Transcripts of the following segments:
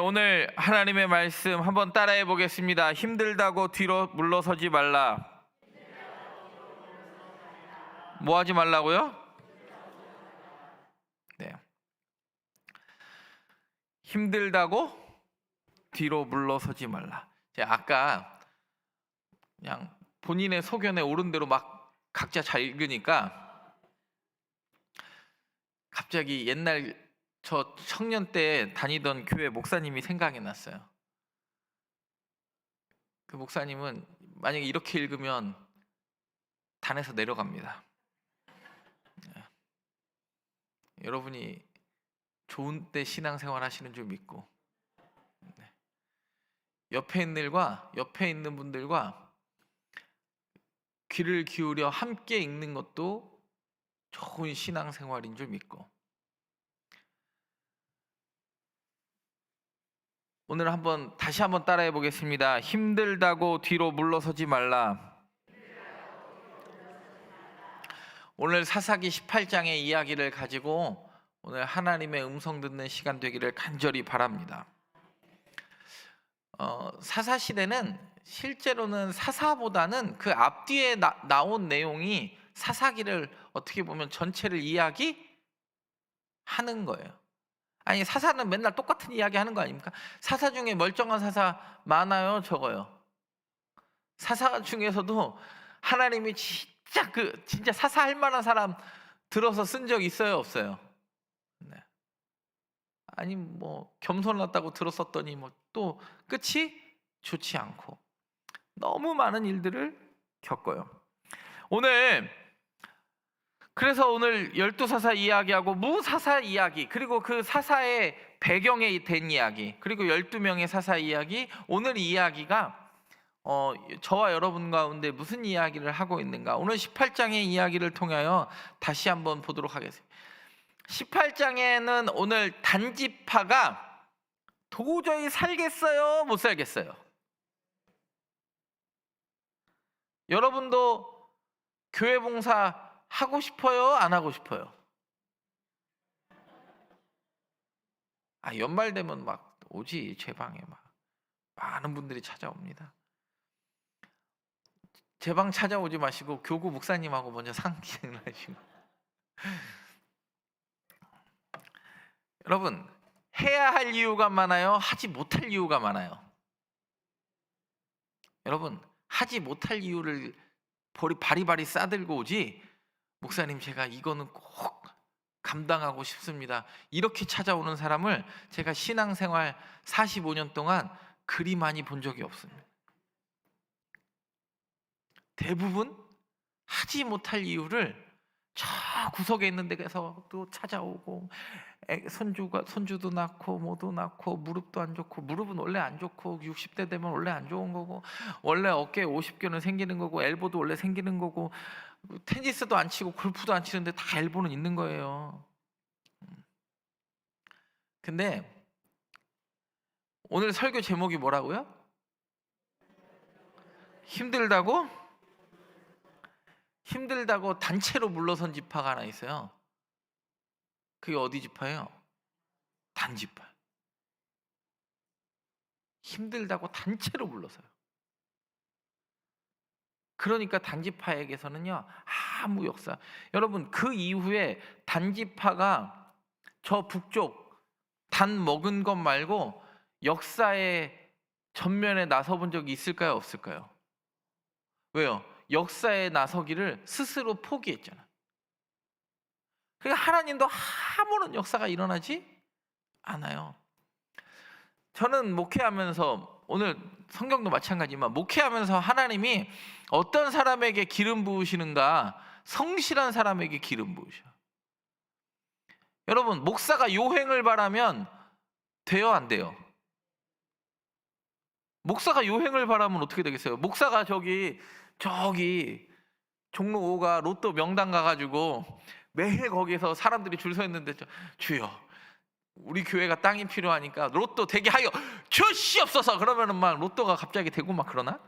오늘 하나님의 말씀 한번 따라해 보겠습니다. 힘들다고 뒤로 물러서지 말라. 뭐 하지 말라고요? 네. 힘들다고 뒤로 물러서지 말라. 제가 아까 그냥 본인의 소견에 옳은 대로 막 각자 잘 읽으니까 갑자기 옛날 저 청년 때 다니던 교회 목사님이 생각이 났어요. 그 목사님은 만약에 이렇게 읽으면 단에서 내려갑니다. 여러분이 좋은 때 신앙생활 하시는 줄 믿고 옆에 있는 분들과 귀를 기울여 함께 읽는 것도 좋은 신앙생활인 줄 믿고 오늘 다시 한번 따라해 보겠습니다. 힘들다고 뒤로 물러서지 말라. 오늘 사사기 18장의 이야기를 가지고 오늘 하나님의 음성 듣는 시간 되기를 간절히 바랍니다. 사사시대는 실제로는 사사보다는 그 앞뒤에 나온 내용이 사사기를 어떻게 보면 전체를 이야기하는 거예요. 아니, 사사는 맨날 똑같은 이야기 하는 거 아닙니까? 사사 중에 멀쩡한 사사 많아요, 적어요? 사사 중에서도 하나님이 진짜 사사할 만한 사람 들어서 쓴 적 있어요, 없어요? 네. 아니 뭐 겸손하다고 들었었더니 뭐 또 끝이 좋지 않고 너무 많은 일들을 겪어요. 그래서 오늘 12사사 이야기하고 무사사 이야기, 그리고 그 사사의 배경에 된 이야기, 그리고 12명의 사사 이야기, 오늘 이 이야기가 저와 여러분 가운데 무슨 이야기를 하고 있는가, 오늘 18장의 이야기를 통하여 다시 한번 보도록 하겠습니다. 18장에는 오늘 단지파가 도저히 살겠어요, 못 살겠어요? 여러분도 교회 봉사 하고 싶어요, 안 하고 싶어요? 연말 되면 막 오지, 제 방에 막 많은 분들이 찾아옵니다. 제 방 찾아오지 마시고 교구 목사님하고 먼저 상기를 하시고 여러분, 해야 할 이유가 많아요, 하지 못할 이유가 많아요? 여러분, 하지 못할 이유를 바리바리 싸들고 오지, 목사님 제가 이거는 꼭 감당하고 싶습니다, 이렇게 찾아오는 사람을 제가 신앙생활 45년 동안 그리 많이 본 적이 없습니다. 대부분 하지 못할 이유를 저 구석에 있는 데서 또 찾아오고, 손주도 낳고 뭐도 낳고, 무릎도 안 좋고, 무릎은 원래 안 좋고 60대 되면 원래 안 좋은 거고, 원래 어깨에 50개는 생기는 거고, 엘보도 원래 생기는 거고, 테니스도 안 치고 골프도 안 치는데 다 엘보는 있는 거예요. 근데 오늘 설교 제목이 뭐라고요? 힘들다고 단체로 물러선 지파가 하나 있어요. 그게 어디 지파예요? 단지파. 힘들다고 단체로 물러서요. 그러니까 단지파에게서는요, 아무 역사. 여러분, 그 이후에 단지파가 저 북쪽 단 먹은 것 말고 역사의 전면에 나서본 적이 있을까요, 없을까요? 왜요? 역사에 나서기를 스스로 포기했잖아. 그러니까 하나님도 아무런 역사가 일어나지 않아요. 저는 목회하면서, 오늘 성경도 마찬가지지만 목회하면서 하나님이 어떤 사람에게 기름 부으시는가, 성실한 사람에게 기름 부으셔. 여러분, 목사가 요행을 바라면 돼요, 안 돼요? 목사가 요행을 바라면 어떻게 되겠어요? 목사가 저기 종로 5가 로또 명당 가가지고 매일 거기서 사람들이 줄 서 있는데, 주여 우리 교회가 땅이 필요하니까 로또 되게 하여 주시옵소서, 그러면은 막 로또가 갑자기 되고 막 그러나?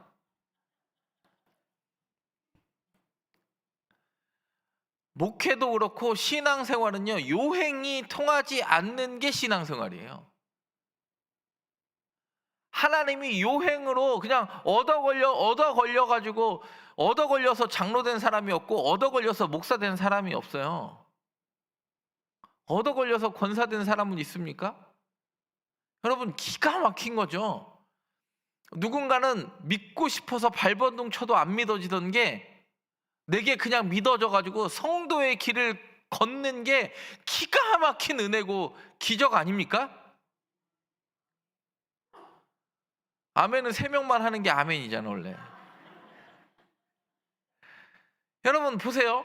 목회도 그렇고 신앙생활은요, 요행이 통하지 않는 게 신앙생활이에요. 하나님이 요행으로 그냥 얻어 걸려서 장로 된 사람이 없고 얻어 걸려서 목사 된 사람이 없어요. 얻어 걸려서 권사 된 사람은 있습니까? 여러분, 기가 막힌 거죠. 누군가는 믿고 싶어서 발버둥 쳐도 안 믿어지던 게 내게 그냥 믿어져 가지고 성도의 길을 걷는 게 기가 막힌 은혜고 기적 아닙니까? 아멘은 3명만 하는 게 아멘이잖아 원래. 여러분 보세요.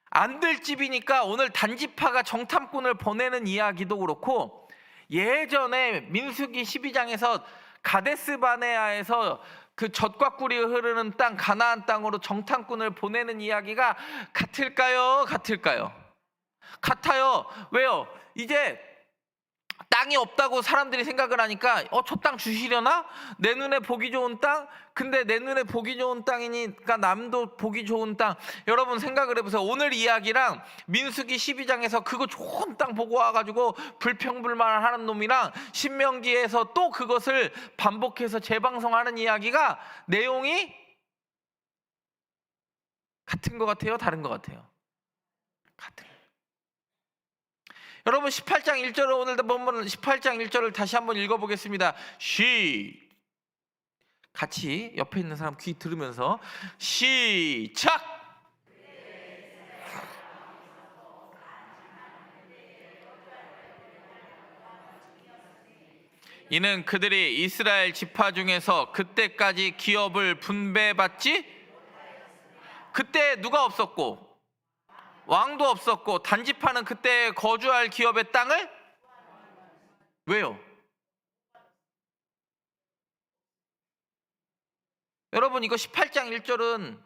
안 될 집이니까 오늘 단지파가 정탐꾼을 보내는 이야기도 그렇고, 예전에 민수기 12장에서 가데스 바네아에서 그 젖과 꿀이 흐르는 땅 가나안 땅으로 정탐꾼을 보내는 이야기가 같을까요? 같아요. 왜요? 이제 땅이 없다고 사람들이 생각을 하니까 저 땅 주시려나? 내 눈에 보기 좋은 땅? 근데 내 눈에 보기 좋은 땅이니까 남도 보기 좋은 땅. 여러분 생각을 해보세요. 오늘 이야기랑 민수기 12장에서 그거 좋은 땅 보고 와가지고 불평불만을 하는 놈이랑 신명기에서 또 그것을 반복해서 재방송하는 이야기가 내용이 같은 것 같아요? 다른 것 같아요? 같은. 여러분 18장 1절을 오늘 본문 18장 1절을 다시 한번 읽어보겠습니다. 같이 옆에 있는 사람 귀 들으면서 시작! 이는 그들이 이스라엘 지파 중에서 그때까지 기업을 분배받지? 그때 누가 없었고 왕도 없었고 단지파는 그때 거주할 기업의 땅을 왜요? 여러분 이거 18장 1절은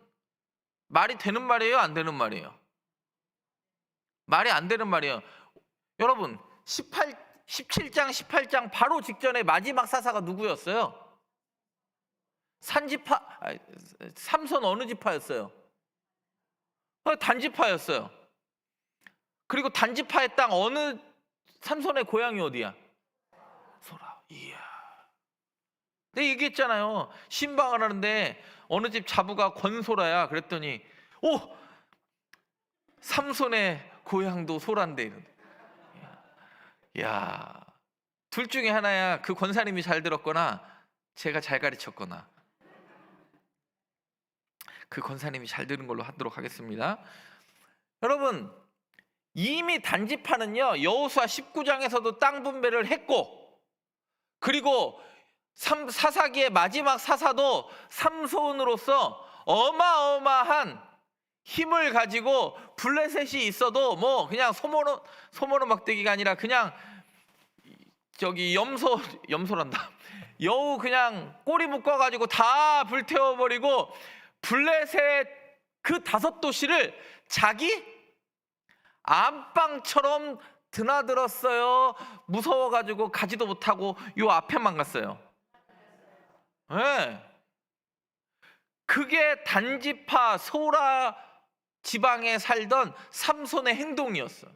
말이 되는 말이에요? 안 되는 말이에요? 말이 안 되는 말이에요. 여러분 17장 18장 바로 직전에 마지막 사사가 누구였어요? 삼손 어느 지파였어요? 단지파였어요. 그리고 단지파의 땅 어느 삼손의 고향이 어디야? 소라. 이야. 내가 얘기했잖아요. 신방을 하는데 어느 집 자부가 권소라야. 그랬더니 삼손의 고향도 소란데. 야, 둘 중에 하나야. 그 권사님이 잘 들었거나 제가 잘 가르쳤거나. 그 권사님이 잘 들은 걸로 하도록 하겠습니다. 여러분 이미 단지파는요 여호수아 19장에서도 땅 분배를 했고, 그리고 사사기의 마지막 사사도 삼손으로서 어마어마한 힘을 가지고 블레셋이 있어도 뭐 그냥 소모노 막대기가 아니라 그냥 저기 염소란다. 여우 그냥 꼬리 묶어가지고 다 불태워버리고 블레셋 그 5도시를 자기 안방처럼 드나들었어요. 무서워가지고 가지도 못하고 요 앞에만 갔어요. 네. 그게 단지파 소라 지방에 살던 삼손의 행동이었어.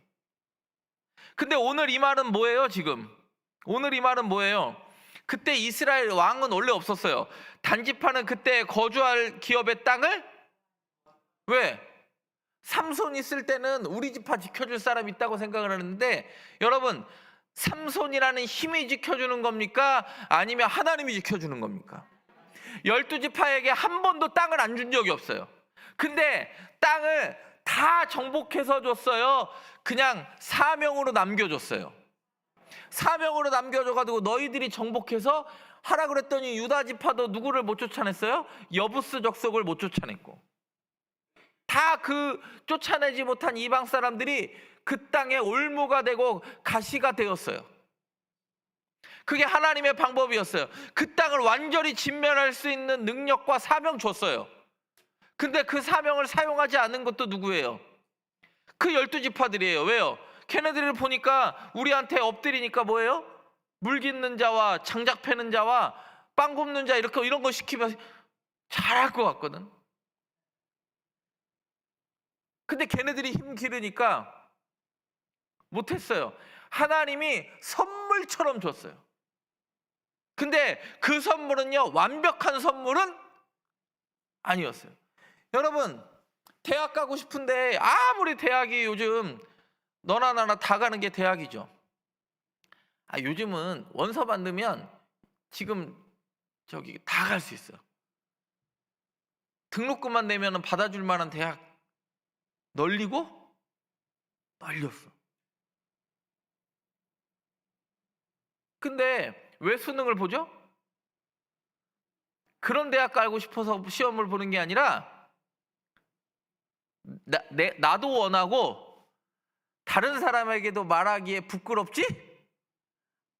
근데 오늘 이 말은 뭐예요? 지금 오늘 이 말은 뭐예요? 그때 이스라엘 왕은 원래 없었어요. 단지파는 그때 거주할 기업의 땅을 왜? 삼손 있을 때는 우리 지파 지켜줄 사람 있다고 생각을 하는데, 여러분 삼손이라는 힘이 지켜주는 겁니까? 아니면 하나님이 지켜주는 겁니까? 12지파에게 한 번도 땅을 안 준 적이 없어요. 근데 땅을 다 정복해서 줬어요. 그냥 사명으로 남겨줬어요. 사명으로 남겨줘가지고 너희들이 정복해서 하라 그랬더니 유다 지파도 누구를 못 쫓아냈어요? 여부스 족속을 못 쫓아냈고, 다 그 쫓아내지 못한 이방 사람들이 그 땅에 올무가 되고 가시가 되었어요. 그게 하나님의 방법이었어요. 그 땅을 완전히 진멸할 수 있는 능력과 사명 줬어요. 근데 그 사명을 사용하지 않은 것도 누구예요? 그 12지파들이에요. 왜요? 걔네들을 보니까 우리한테 엎드리니까 뭐예요? 물 깃는 자와 장작 패는 자와 빵 굽는 자 이런 거 시키면 잘할 것 같거든. 근데 걔네들이 힘 기르니까 못했어요. 하나님이 선물처럼 줬어요. 근데 그 선물은요, 완벽한 선물은 아니었어요. 여러분, 대학 가고 싶은데 아무리 대학이 요즘 너나 나나 다 가는 게 대학이죠. 요즘은 원서 받으면 지금 저기 다 갈 수 있어. 등록금만 내면 받아줄 만한 대학 널리고 널렸어. 근데 왜 수능을 보죠? 그런 대학 가고 싶어서 시험을 보는 게 아니라 나도 원하고 다른 사람에게도 말하기에 부끄럽지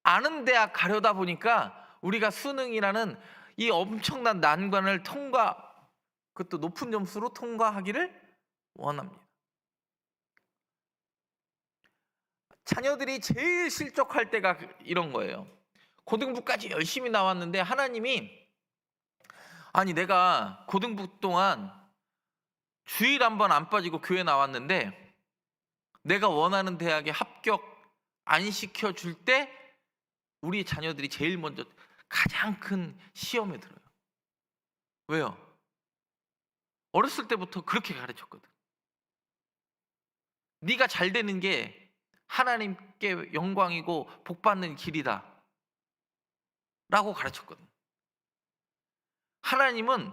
않은 대학 가려다 보니까 우리가 수능이라는 이 엄청난 난관을 그것도 높은 점수로 통과하기를 원합니다. 자녀들이 제일 실족할 때가 이런 거예요. 고등부까지 열심히 나왔는데 하나님이, 아니 내가 고등부 동안 주일 한 번 안 빠지고 교회 나왔는데 내가 원하는 대학에 합격 안 시켜줄 때 우리 자녀들이 제일 먼저 가장 큰 시험에 들어요. 왜요? 어렸을 때부터 그렇게 가르쳤거든. 네가 잘 되는 게 하나님께 영광이고 복 받는 길이다 라고 가르쳤거든. 하나님은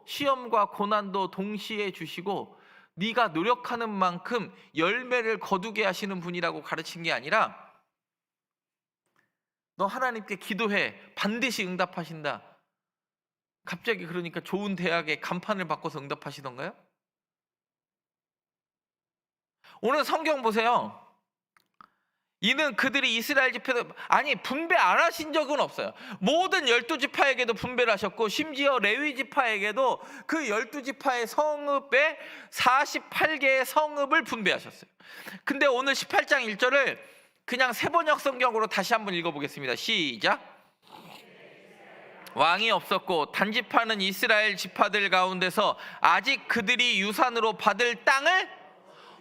시험과 고난도 동시에 주시고 네가 노력하는 만큼 열매를 거두게 하시는 분이라고 가르친 게 아니라, 너 하나님께 기도해 반드시 응답하신다. 갑자기 그러니까 좋은 대학에 간판을 바꿔서 응답하시던가요? 오늘 성경 보세요. 이는 그들이 이스라엘 지파도 분배 안 하신 적은 없어요. 모든 12지파에게도 분배를 하셨고 심지어 레위 지파에게도 그 12지파의 성읍에 48개의 성읍을 분배하셨어요. 근데 오늘 18장 1절을 그냥 세번역 성경으로 다시 한번 읽어보겠습니다. 시작. 왕이 없었고 단지파는 이스라엘 지파들 가운데서 아직 그들이 유산으로 받을 땅을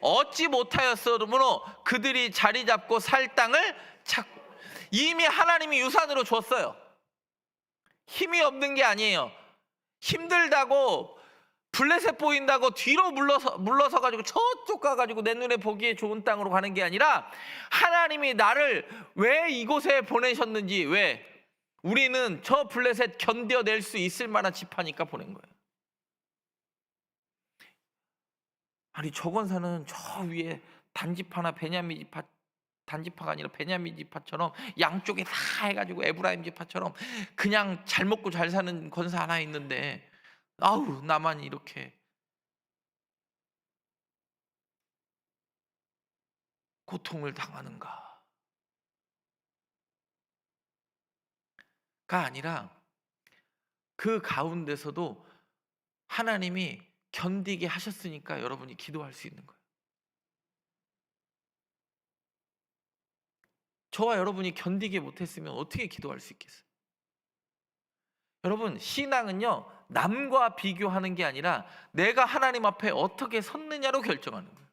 얻지 못하였으므로 그들이 자리 잡고 살 땅을 찾고. 이미 하나님이 유산으로 줬어요. 힘이 없는 게 아니에요. 힘들다고 블레셋 보인다고 뒤로 물러서 가지고 저쪽 가가지고 내 눈에 보기에 좋은 땅으로 가는 게 아니라, 하나님이 나를 왜 이곳에 보내셨는지, 왜 우리는 저 블레셋 견뎌낼 수 있을 만한 지파니까 보낸 거예요. 저 권사는 저 위에 단지파나 베냐민 지파, 단지파가 아니라 베냐민 지파처럼 양쪽에 다 해가지고 에브라임 지파처럼 그냥 잘 먹고 잘 사는 권사 하나 있는데 나만 이렇게 고통을 당하는가? 가 아니라 그 가운데서도 하나님이 견디게 하셨으니까 여러분이 기도할 수 있는 거예요. 저와 여러분이 견디게 못했으면 어떻게 기도할 수 있겠어요? 여러분, 신앙은요 남과 비교하는 게 아니라 내가 하나님 앞에 어떻게 섰느냐로 결정하는 거예요.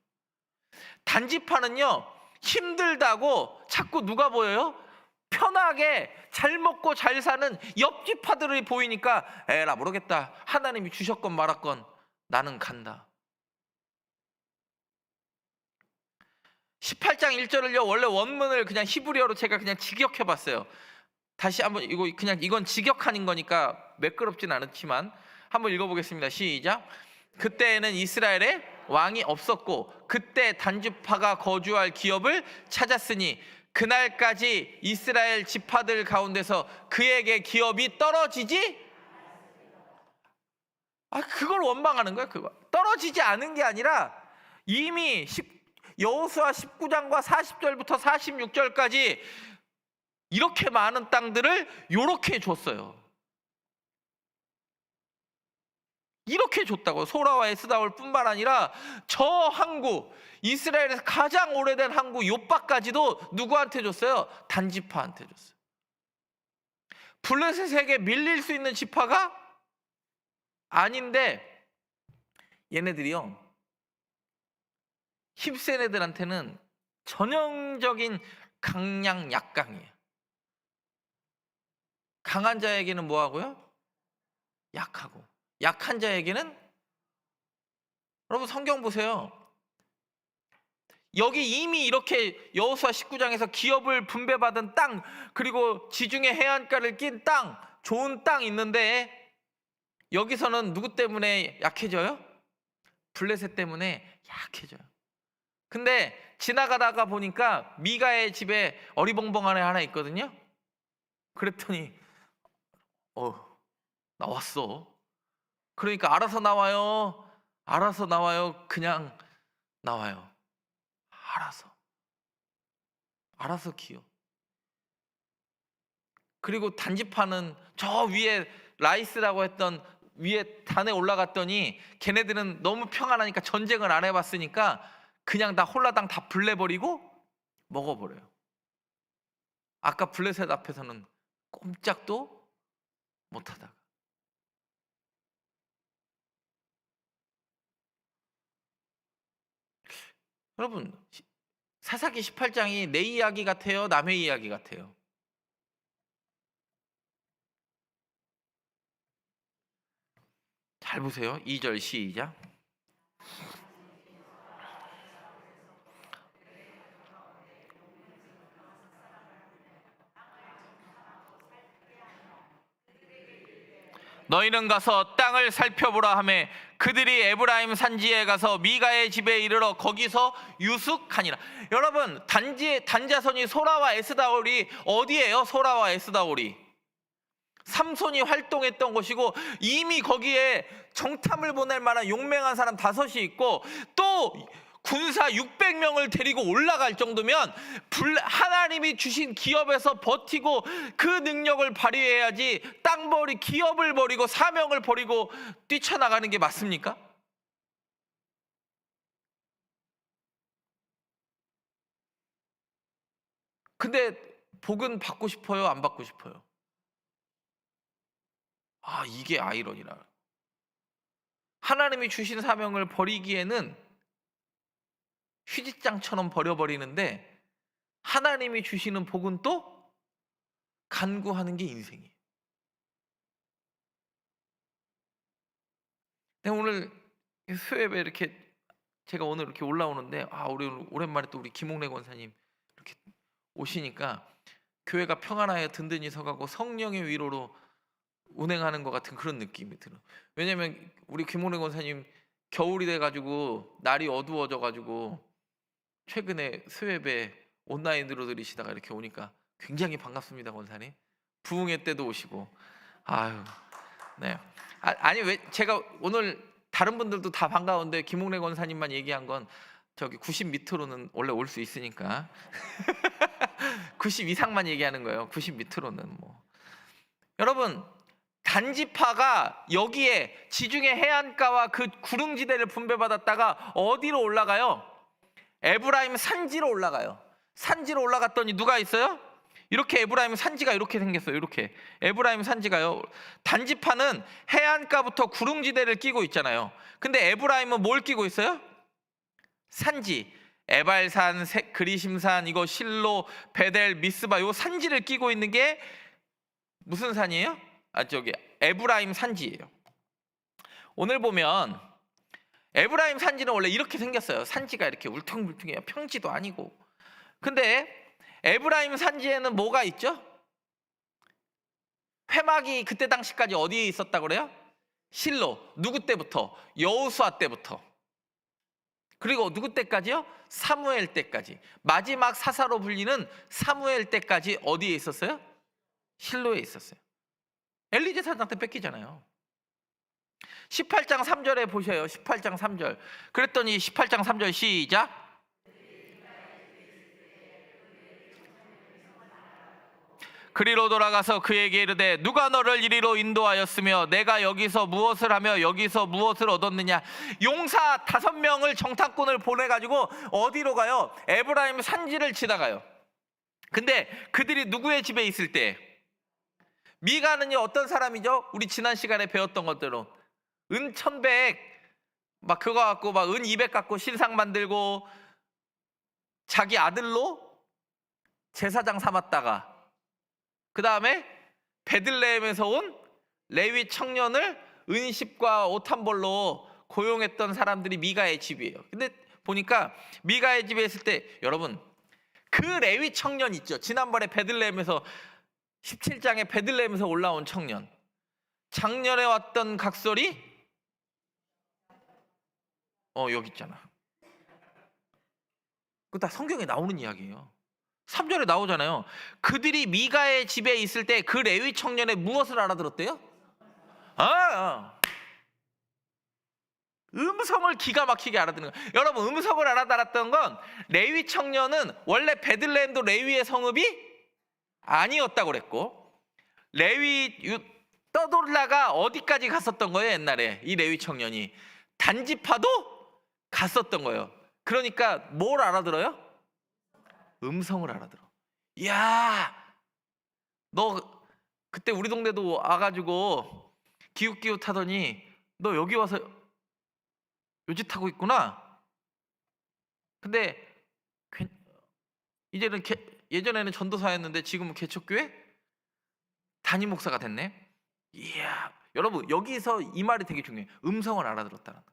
단지파는요 힘들다고 자꾸 누가 보여요? 편하게 잘 먹고 잘 사는 옆지파들이 보이니까 에라 모르겠다, 하나님이 주셨건 말았건 나는 간다. 18장 1절을요 원래 원문을 그냥 히브리어로 제가 그냥 직역해 봤어요. 다시 한번 이건 직역하는 거니까 매끄럽진 않지만 한번 읽어보겠습니다. 시작. 그때에는 이스라엘에 왕이 없었고 그때 단지파가 거주할 기업을 찾았으니 그날까지 이스라엘 지파들 가운데서 그에게 기업이 떨어지지, 그걸 원망하는 거야. 그거 떨어지지 않은 게 아니라 이미 여호수아 19장과 40절부터 46절까지 이렇게 많은 땅들을 이렇게 줬어요. 이렇게 줬다고요. 소라와 에스다올 뿐만 아니라 저 항구, 이스라엘에서 가장 오래된 항구 욥바까지도 누구한테 줬어요? 단지파한테 줬어요. 블레셋에게 밀릴 수 있는 지파가 아닌데 얘네들이요 힙센 애들한테는 전형적인 강약 약강이에요. 강한 자에게는 뭐 하고요? 약하고. 약한 자에게는, 여러분 성경 보세요. 여기 이미 이렇게 여호수아 19장에서 기업을 분배받은 땅, 그리고 지중해 해안가를 낀 땅, 좋은 땅 있는데 여기서는 누구 때문에 약해져요? 블레셋 때문에 약해져요. 근데 지나가다가 보니까 미가의 집에 어리벙벙한 애 하나 있거든요. 그랬더니 나왔어. 그러니까 알아서 나와요. 알아서 나와요. 그냥 나와요. 알아서 기어. 그리고 단지파는 저 위에 라이스라고 했던 위에 단에 올라갔더니 걔네들은 너무 평안하니까 전쟁을 안 해봤으니까 그냥 다 홀라당 다 불내버리고 먹어버려요. 아까 블레셋 앞에서는 꼼짝도 못하다가. 여러분, 사사기 18장이 내 이야기 같아요? 남의 이야기 같아요? 잘 보세요. 2절 시작. 너희는 가서 땅을 살펴보라 하매 그들이 에브라임 산지에 가서 미가의 집에 이르러 거기서 유숙하니라. 여러분, 단자손이 소라와 에스다올이 어디예요? 소라와 에스다올이 삼손이 활동했던 곳이고, 이미 거기에 정탐을 보낼 만한 용맹한 사람 5이 있고 또 군사 600명을 데리고 올라갈 정도면 하나님이 주신 기업에서 버티고 그 능력을 발휘해야지 땅벌이 기업을 버리고 사명을 버리고 뛰쳐나가는 게 맞습니까? 근데 복은 받고 싶어요? 안 받고 싶어요? 이게 아이러니라. 하나님이 주신 사명을 버리기에는 휴지장처럼 버려버리는데 하나님이 주시는 복은 또 간구하는 게 인생이에요. 오늘 수협에 이렇게 제가 오늘 이렇게 올라오는데 우리 오랜만에 또 우리 김홍래 권사님 이렇게 오시니까 교회가 평안하여 든든히 서가고 성령의 위로로 운행하는 것 같은 그런 느낌이 들어요. 왜냐면 우리 김홍래 권사님 겨울이 돼가지고 날이 어두워져가지고 최근에 스웹에 온라인으로 들으시다가 이렇게 오니까 굉장히 반갑습니다, 권사님. 부흥회 때도 오시고. 네. 아니 왜 제가 오늘 다른 분들도 다 반가운데 김홍래 권사님만 얘기한 건 저기 90 밑으로는 원래 올 수 있으니까 90 이상만 얘기하는 거예요. 90 밑으로는 뭐. 여러분, 단지파가 여기에 지중해 해안가와 그 구릉지대를 분배받았다가 어디로 올라가요? 에브라임 산지로 올라가요. 산지로 올라갔더니 누가 있어요? 이렇게 에브라임 산지가 이렇게 생겼어요. 이렇게 에브라임 산지가요. 단지파는 해안가부터 구릉지대를 끼고 있잖아요. 근데 에브라임은 뭘 끼고 있어요? 산지. 에발산, 그리심산, 이거 실로, 베델, 미스바, 요 산지를 끼고 있는 게 무슨 산이에요? 저기 에브라임 산지예요. 오늘 보면 에브라임 산지는 원래 이렇게 생겼어요. 산지가 이렇게 울퉁불퉁해요. 평지도 아니고. 근데 에브라임 산지에는 뭐가 있죠? 회막이 그때 당시까지 어디에 있었다고 그래요? 실로. 누구 때부터? 여호수아 때부터. 그리고 누구 때까지요? 사무엘 때까지. 마지막 사사로 불리는 사무엘 때까지 어디에 있었어요? 실로에 있었어요. 엘리제 사장 때 뺏기잖아요. 18장 3절에 보셔요. 18장 3절. 그랬더니 18장 3절 시작. 그리로 돌아가서 그에게 이르되 누가 너를 이리로 인도하였으며 내가 여기서 무엇을 하며 여기서 무엇을 얻었느냐. 용사 5명을 정탐꾼을 보내가지고 어디로 가요? 에브라임 산지를 지나가요. 근데 그들이 누구의 집에 있을 때? 미가는요 어떤 사람이죠? 우리 지난 시간에 배웠던 것대로 은 1,100 막 그거 갖고 막 은 200 갖고 신상 만들고 자기 아들로 제사장 삼았다가 그 다음에 베들레헴에서 온 레위 청년을 은십과 옷 한 벌로 고용했던 사람들이 미가의 집이에요. 근데 보니까 미가의 집에 있을 때 여러분 그 레위 청년 있죠. 지난번에 베들레헴에서 17장에 베들레헴에서 올라온 청년, 작년에 왔던 각설이 여기 있잖아. 그거 다 성경에 나오는 이야기예요. 3절에 나오잖아요. 그들이 미가의 집에 있을 때 그 레위 청년의 무엇을 알아들었대요? 음성을 기가 막히게 알아듣는 거예요. 여러분, 음성을 알아들었던 건 레위 청년은 원래 베들레헴도 레위의 성읍이 아니었다고 그랬고, 레위 떠돌다가 어디까지 갔었던 거예요? 옛날에 이 레위 청년이 단지파도 갔었던 거예요. 그러니까 뭘 알아들어요? 음성을 알아들어. 야, 너 그때 우리 동네도 와가지고 기웃기웃하더니 너 여기 와서 요짓하고 있구나. 근데 이제는 예전에는 전도사였는데 지금은 개척교회 담임 목사가 됐네. 이야, 여러분 여기서 이 말이 되게 중요해요. 음성을 알아들었다는 거.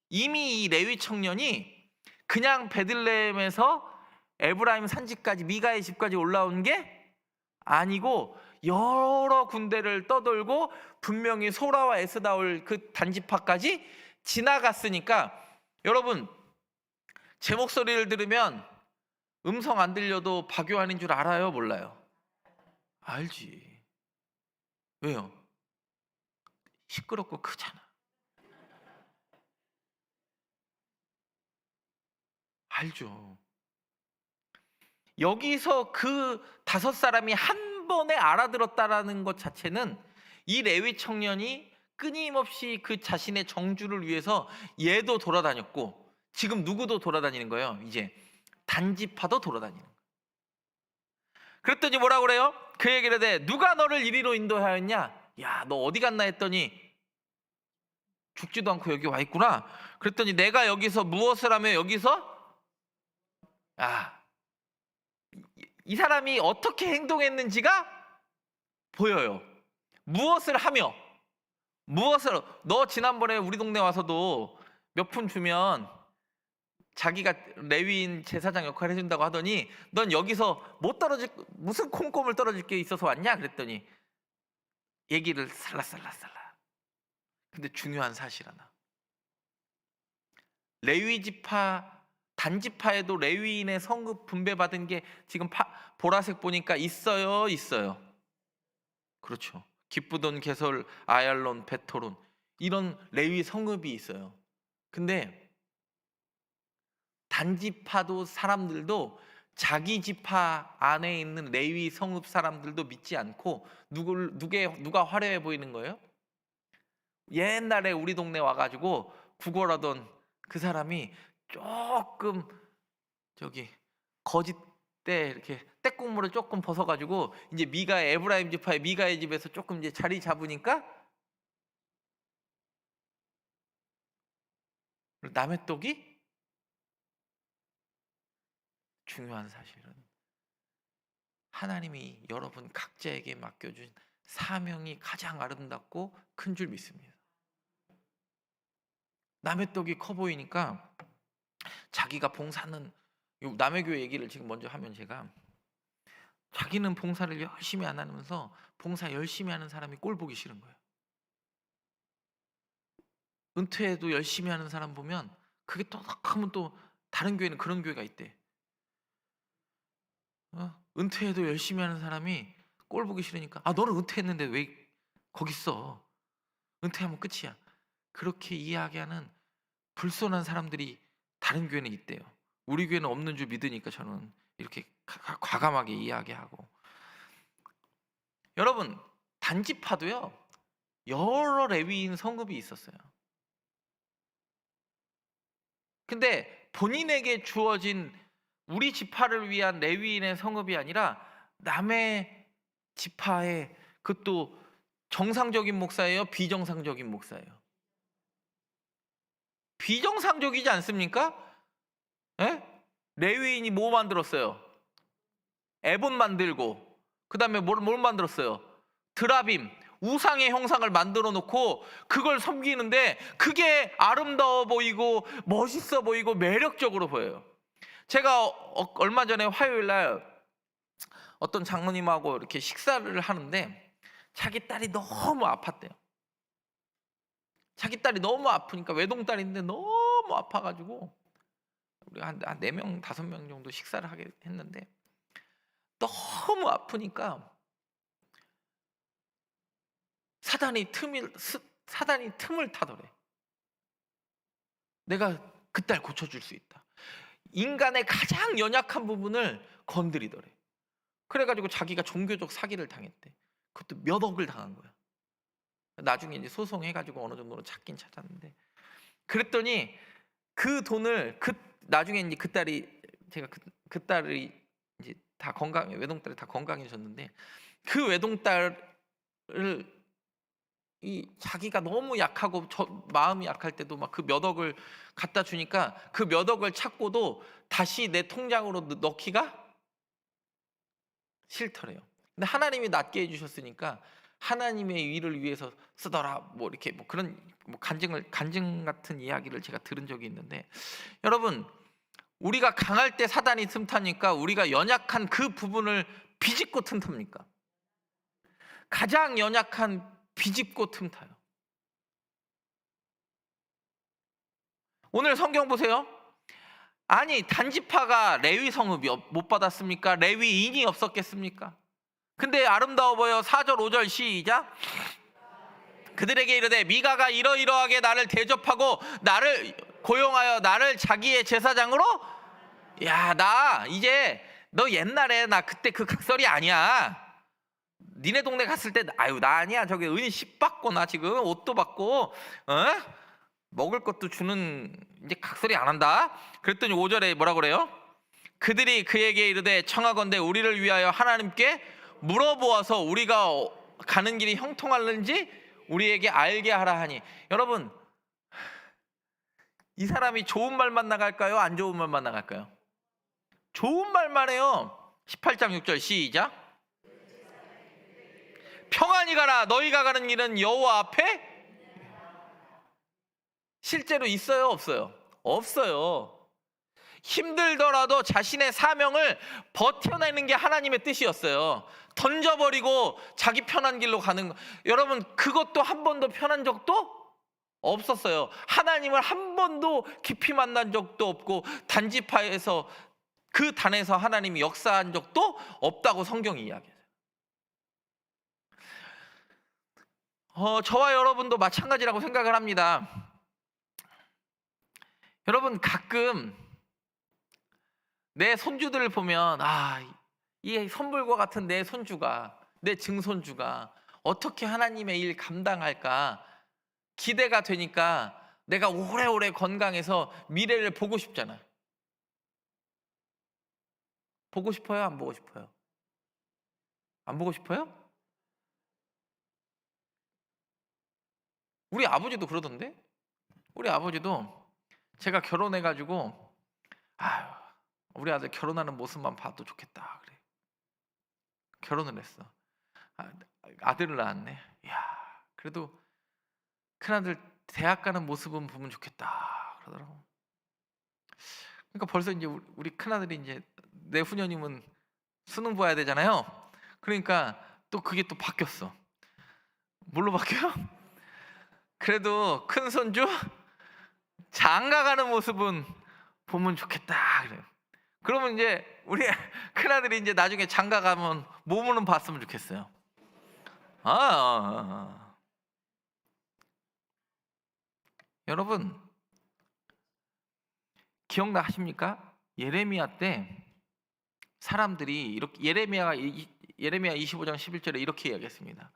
이미 이 레위 청년이 그냥 베들레헴에서 에브라임 산지까지 미가의 집까지 올라온 게 아니고 여러 군데를 떠돌고 분명히 소라와 에스다올 그 단지파까지 지나갔으니까 여러분 제 목소리를 들으면 음성 안 들려도 박요한인 줄 알아요? 몰라요? 알지. 왜요? 시끄럽고 크잖아. 알죠. 여기서 그 5사람이 한 번에 알아들었다라는 것 자체는 이 레위 청년이 끊임없이 그 자신의 정주를 위해서 얘도 돌아다녔고 지금 누구도 돌아다니는 거예요. 이제 단지파도 돌아다니는 거예요. 그랬더니 뭐라고 그래요? 그 얘기를 해. 누가 너를 이리로 인도하였냐? 야, 너 어디 갔나 했더니 죽지도 않고 여기 와 있구나. 그랬더니 내가 여기서 무엇을 하며 여기서 이 사람이 어떻게 행동했는지가 보여요. 무엇을 하며 너 지난번에 우리 동네 와서도 몇 푼 주면 자기가 레위인 제사장 역할을 해준다고 하더니 넌 여기서 무슨 콩고물 떨어질 게 있어서 왔냐? 그랬더니 얘기를 살라살라살라. 근데 중요한 사실 하나. 레위 지파 단지파에도 레위인의 성급 분배받은 게 지금 보라색 보니까 있어요? 그렇죠. 기쁘돈, 게솔, 아얄론, 베토론 이런 레위 성읍이 있어요. 근데 단지파도 사람들도 자기 지파 안에 있는 레위 성읍 사람들도 믿지 않고 누가 화려해 보이는 거예요? 옛날에 우리 동네 와가지고 구걸하던 그 사람이 조금 거짓 때 이렇게 떼국물을 조금 벗어가지고 이제 에브라임 지파의 미가의 집에서 조금 이제 자리 잡으니까 남의 떡이 중요한 사실은 하나님이 여러분 각자에게 맡겨준 사명이 가장 아름답고 큰 줄 믿습니다. 남의 떡이 커 보이니까 자기가 봉사는 남의 교회 얘기를 지금 먼저 하면 제가 자기는 봉사를 열심히 안 하면서 봉사 열심히 하는 사람이 꼴 보기 싫은 거예요. 은퇴해도 열심히 하는 사람 보면 그게 또 하면 또 다른 교회는 그런 교회가 있대. 은퇴해도 열심히 하는 사람이 꼴 보기 싫으니까 너는 은퇴했는데 왜 거기 있어? 은퇴하면 끝이야. 그렇게 이야기하는 불손한 사람들이 다른 교회는 있대요. 우리 교회는 없는 줄 믿으니까 저는 이렇게 과감하게 이야기하고. 여러분 단지파도요 여러 레위인 성읍이 있었어요. 근데 본인에게 주어진 우리 지파를 위한 레위인의 성읍이 아니라 남의 지파의 그것도 정상적인 목사예요? 비정상적인 목사예요? 비정상적이지 않습니까? 에? 레위인이 뭐 만들었어요? 에봇 만들고 그다음에 뭘 만들었어요? 드라빔, 우상의 형상을 만들어 놓고 그걸 섬기는데 그게 아름다워 보이고 멋있어 보이고 매력적으로 보여요. 제가 얼마 전에 화요일 날 어떤 장모님하고 이렇게 식사를 하는데 자기 딸이 너무 아팠대요. 자기 딸이 너무 아프니까, 외동딸인데 너무 아파가지고 우리가 한 4명 5명 정도 식사를 하게 했는데, 너무 아프니까 사단이 틈을 타더래. 내가 그 딸 고쳐줄 수 있다. 인간의 가장 연약한 부분을 건드리더래. 그래가지고 자기가 종교적 사기를 당했대. 그것도 몇 억을 당한 거야. 나중에 이제 소송해가지고 어느 정도로 찾긴 찾았는데, 그랬더니 그 돈을 나중에 이제 그 딸이, 제가 그 딸이 이제 다 외동딸이 다 건강해졌는데, 그 외동딸을 자기가 너무 약하고 마음이 약할 때도 막 그 몇 억을 갖다 주니까 그 몇 억을 찾고도 다시 내 통장으로 넣기가 싫더래요. 근데 하나님이 낫게 해주셨으니까 하나님의 일을 위해서 쓰더라, 뭐 이렇게 뭐 그런 간증 같은 이야기를 제가 들은 적이 있는데, 여러분, 우리가 강할 때 사단이 틈타니까 우리가 연약한 그 부분을 비집고 틈탑니까? 가장 연약한 비집고 틈타요. 오늘 성경 보세요. 아니, 단지파가 레위 성읍이 못 받았습니까? 레위인이 없었겠습니까? 근데 아름다워 보여. 4절 5절 시작. 그들에게 이르되 미가가 이러이러하게 나를 대접하고 나를 고용하여 나를 자기의 제사장으로, 야, 나 이제 너 옛날에 나 그때 그 각설이 아니야. 니네 동네 갔을 때 아유 나 아니야. 저기 은 10 받고 나 지금 옷도 받고 먹을 것도 주는 이제 각설이 안 한다. 그랬더니 5절에 뭐라 그래요? 그들이 그에게 이르되 청하건대 우리를 위하여 하나님께 물어보아서 우리가 가는 길이 형통할는지 우리에게 알게 하라 하니. 여러분, 이 사람이 좋은 말만 나갈까요? 안 좋은 말만 나갈까요? 좋은 말만 해요. 18장 6절 시작. 평안히 가라. 너희가 가는 길은 여호와 앞에. 실제로 있어요, 없어요? 없어요. 힘들더라도 자신의 사명을 버텨내는 게 하나님의 뜻이었어요. 던져버리고 자기 편한 길로 가는 거. 여러분, 그것도 한 번도 편한 적도 없었어요. 하나님을 한 번도 깊이 만난 적도 없고 단지파에서 그 단에서 하나님이 역사한 적도 없다고 성경이 이야기해요. 저와 여러분도 마찬가지라고 생각을 합니다. 여러분, 가끔 내 손주들을 보면 이 선불과 같은 내 손주가, 내 증손주가 어떻게 하나님의 일 감당할까 기대가 되니까 내가 오래오래 건강해서 미래를 보고 싶잖아. 보고 싶어요? 안 보고 싶어요? 안 보고 싶어요? 우리 아버지도 그러던데? 우리 아버지도 제가 결혼해가지고 우리 아들 결혼하는 모습만 봐도 좋겠다 그래. 결혼을 했어. 아들을 낳았네. 이야, 그래도 큰아들 대학 가는 모습은 보면 좋겠다 그러더라고. 그러니까 벌써 이제 우리 큰아들이 이제 내후년이면 수능 봐야 되잖아요. 그러니까 또 그게 또 바뀌었어. 뭘로 바뀌어요? 그래도 큰 손주 장가 가는 모습은 보면 좋겠다 그래요. 그러면 이제 우리 큰아들이 이제 나중에 장가 가면 몸으로는 봤으면 좋겠어요. 여러분, 기억나십니까? 예레미야 때 사람들이 이렇게 예레미야 25장 11절에 이렇게 이야기했습니다.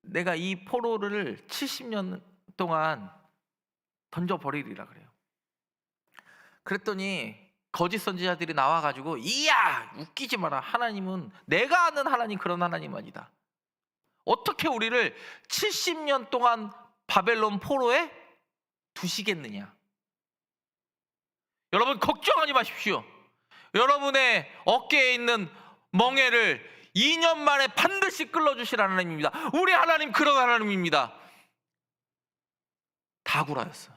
내가 이 포로를 70년 동안 던져버리리라 그래요. 그랬더니 거짓 선지자들이 나와가지고 이야, 웃기지 마라. 하나님은, 내가 아는 하나님 그런 하나님 아니다. 어떻게 우리를 70년 동안 바벨론 포로에 두시겠느냐. 여러분, 걱정하지 마십시오. 여러분의 어깨에 있는 멍에를 2년 만에 반드시 끌어주실 하나님입니다. 우리 하나님 그런 하나님입니다. 다 구라였어요.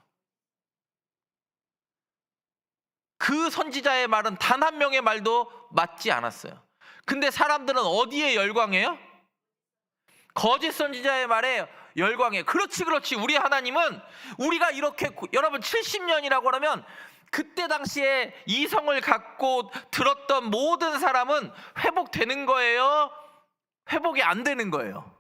그 선지자의 말은 단 한 명의 말도 맞지 않았어요. 근데 사람들은 어디에 열광해요? 거짓 선지자의 말에 열광해요. 그렇지. 우리 하나님은 우리가 이렇게, 여러분 70년이라고 하면 그때 당시에 이성을 갖고 들었던 모든 사람은 회복되는 거예요? 회복이 안 되는 거예요?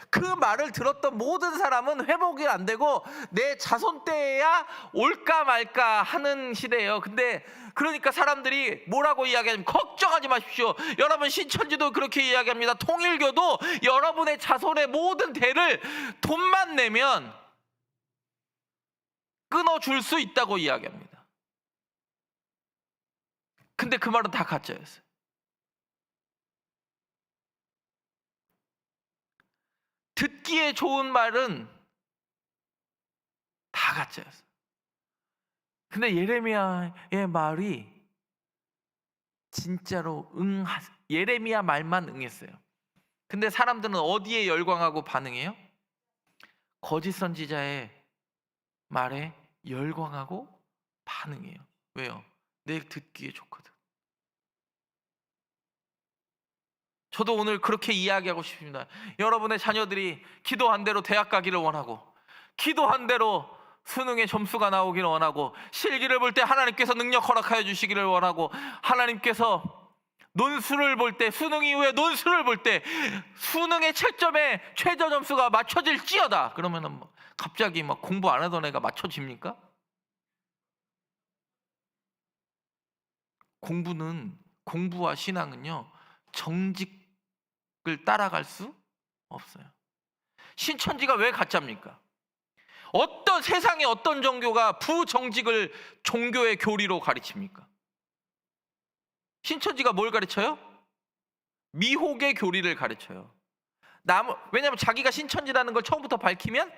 그 말을 들었던 모든 사람은 회복이 안 되고 내 자손 때야 올까 말까 하는 시대예요. 근데 그러니까 사람들이 뭐라고 이야기하냐면 걱정하지 마십시오. 여러분 신천지도 그렇게 이야기합니다. 통일교도 여러분의 자손의 모든 대를 돈만 내면 끊어줄 수 있다고 이야기합니다. 근데 그 말은 다 가짜였어요. 듣기에 좋은 말은 다 가짜였어요. 근데 예레미야의 말이 진짜로 예레미야 말만 응했어요. 근데 사람들은 어디에 열광하고 반응해요? 거짓 선지자의 말에 열광하고 반응해요. 왜요? 내 듣기에 좋거든. 저도 오늘 그렇게 이야기하고 싶습니다. 여러분의 자녀들이 기도한 대로 대학 가기를 원하고, 기도한 대로 수능에 점수가 나오기를 원하고, 실기를 볼 때 하나님께서 능력 허락하여 주시기를 원하고, 하나님께서 논술을 볼 때, 수능 이후에 논술을 볼 때 수능의 채점에 최저 점수가 맞춰질지어다. 그러면은 뭐 갑자기 막 공부 안 하던 애가 맞춰집니까? 공부와 신앙은요, 정직을 따라갈 수 없어요. 신천지가 왜 가짜입니까? 세상의 어떤 종교가 부정직을 종교의 교리로 가르칩니까? 신천지가 뭘 가르쳐요? 미혹의 교리를 가르쳐요. 왜냐하면 자기가 신천지라는 걸 처음부터 밝히면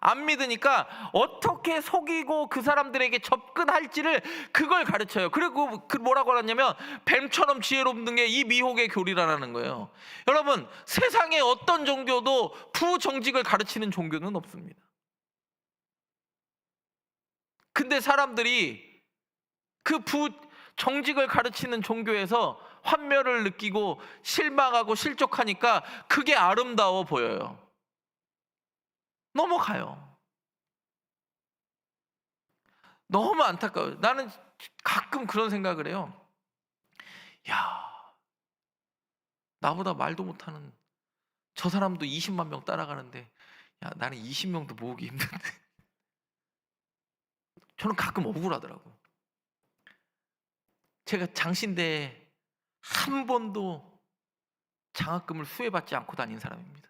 안 믿으니까 어떻게 속이고 그 사람들에게 접근할지를 그걸 가르쳐요. 그리고 뭐라고 하냐면 뱀처럼 지혜롭는 게 이 미혹의 교리라는 거예요. 여러분, 세상의 어떤 종교도 부정직을 가르치는 종교는 없습니다. 근데 사람들이 그 부정직을 가르치는 종교에서 환멸을 느끼고 실망하고 실족하니까 그게 아름다워 보여요. 넘어가요. 너무 안타까워요. 나는 가끔 그런 생각을 해요. 야, 나보다 말도 못하는 저 사람도 20만 명 따라가는데, 야, 나는 20명도 모으기 힘든데. 저는 가끔 억울하더라고. 제가 장신대에 한 번도 장학금을 수혜받지 않고 다닌 사람입니다.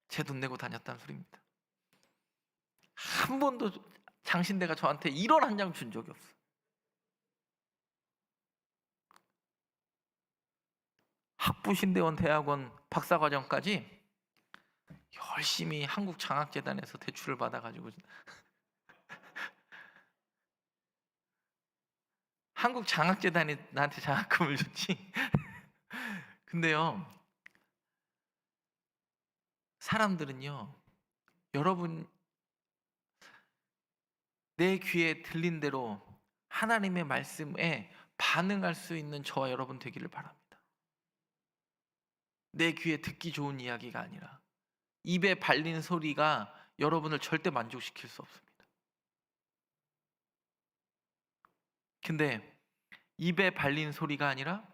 제 돈 내고 다녔다는 소리입니다. 한 번도 장신대가 저한테 1원 한 장 준 적이 없어요. 학부신대원 대학원 박사과정까지 열심히 한국장학재단에서 대출을 받아가지고 한국장학재단이 나한테 장학금을 줬지. 근데요, 사람들은요, 여러분 내 귀에 들린 대로 하나님의 말씀에 반응할 수 있는 저와 여러분 되기를 바랍니다. 내 귀에 듣기 좋은 이야기가 아니라 입에 발린 소리가 여러분을 절대 만족시킬 수 없습니다. 근데 입에 발린 소리가 아니라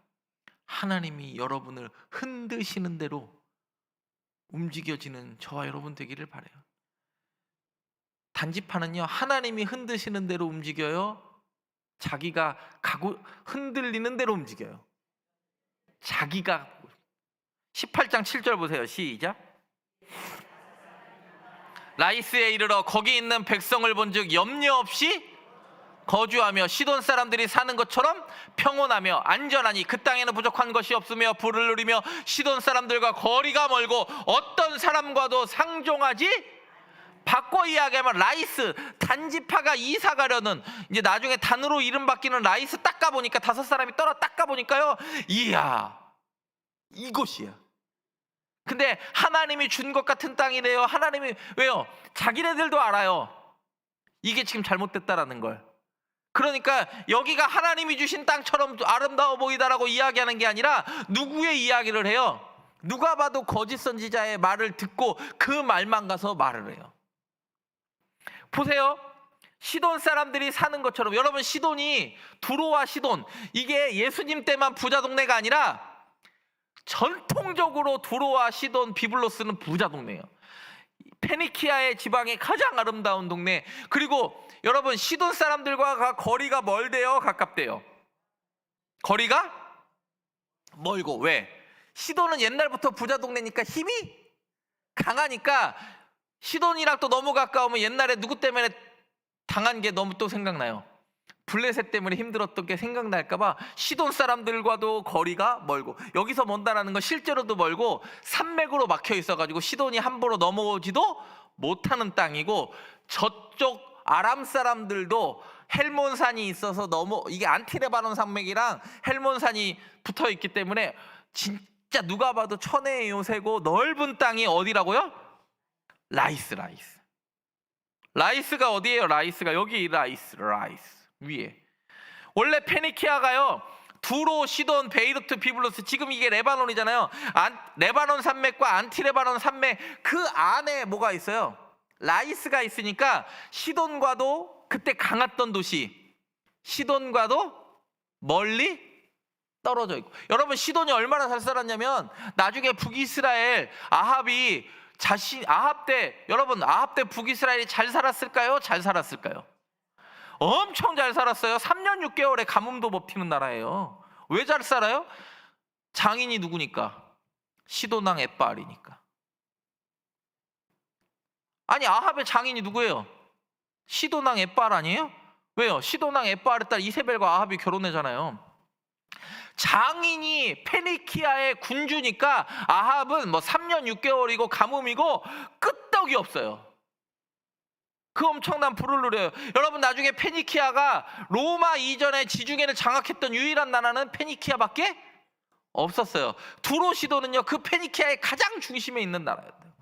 하나님이 여러분을 흔드시는 대로 움직여지는 저와 여러분 되기를 바라요. 단지파는요, 하나님이 흔드시는 대로 움직여요? 자기가 흔들리는 대로 움직여요? 자기가. 18장 7절 보세요. 시작. 라이스에 이르러 거기 있는 백성을 본즉 염려 없이 거주하며 시돈 사람들이 사는 것처럼 평온하며 안전하니 그 땅에는 부족한 것이 없으며 부를 누리며 시돈 사람들과 거리가 멀고 어떤 사람과도 상종하지 바꿔 이야기하면 라이스, 단지파가 이사 가려는, 이제 나중에 단으로 이름 바뀌는 라이스 딱 가보니까 5사람이 떨어 딱 가보니까요, 이야, 이곳이야. 근데 하나님이 준 것 같은 땅이래요. 하나님이, 왜요? 자기네들도 알아요, 이게 지금 잘못됐다라는 걸. 그러니까 여기가 하나님이 주신 땅처럼 아름다워 보이다라고 이야기하는 게 아니라 누구의 이야기를 해요? 누가 봐도 거짓 선지자의 말을 듣고 그 말만 가서 말을 해요. 보세요, 시돈 사람들이 사는 것처럼. 여러분, 시돈이, 두로와 시돈, 이게 예수님 때만 부자 동네가 아니라 전통적으로 두로와 시돈, 비블로스는 부자 동네예요. 페니키아의 지방의 가장 아름다운 동네. 그리고 여러분, 시돈 사람들과 거리가 멀대요, 가깝대요? 거리가 멀고. 왜? 시돈은 옛날부터 부자 동네니까 힘이 강하니까, 시돈이랑 또 너무 가까우면 옛날에 누구 때문에 당한 게 너무 또 생각나요. 블레셋 때문에 힘들었던 게 생각날까봐 시돈 사람들과도 거리가 멀고, 여기서 먼다라는 건 실제로도 멀고 산맥으로 막혀 있어가지고 시돈이 함부로 넘어오지도 못하는 땅이고, 저쪽 아람 사람들도 헬몬산이 있어서 이게 안티레바논 산맥이랑 헬몬산이 붙어 있기 때문에 진짜 누가 봐도 천혜의 요새고 넓은 땅이 어디라고요? 라이스가 어디예요? 라이스가 여기, 라이스 위에. 원래 페니키아가요, 두로, 시돈, 베이루트, 비블로스, 지금 이게 레바논이잖아요. 레바논 산맥과 안티레바논 산맥 그 안에 뭐가 있어요? 라이스가 있으니까 시돈과도 그때 강했던 도시, 시돈과도 멀리 떨어져 있고. 여러분, 시돈이 얼마나 잘 살았냐면 나중에 북이스라엘 아합이 아합 때 북이스라엘이 잘 살았을까요? 잘 살았을까요? 엄청 잘 살았어요. 3년 6개월에 가뭄도 먹히는 나라예요. 왜 잘 살아요? 장인이 누구니까? 시돈왕 엣바알이니까. 아니, 아합의 장인이 누구예요? 시돈왕 엣바알 아니에요? 왜요? 시돈왕 엣바알의 딸 이세벨과 아합이 결혼하잖아요. 장인이 페니키아의 군주니까 아합은 3년 6개월이고 가뭄이고 끄떡이 없어요. 그 엄청난 부를 누려요. 여러분, 나중에 페니키아가 로마 이전에 지중해를 장악했던 유일한 나라는 페니키아밖에 없었어요. 두로시도는요, 그 페니키아의 가장 중심에 있는 나라였대요.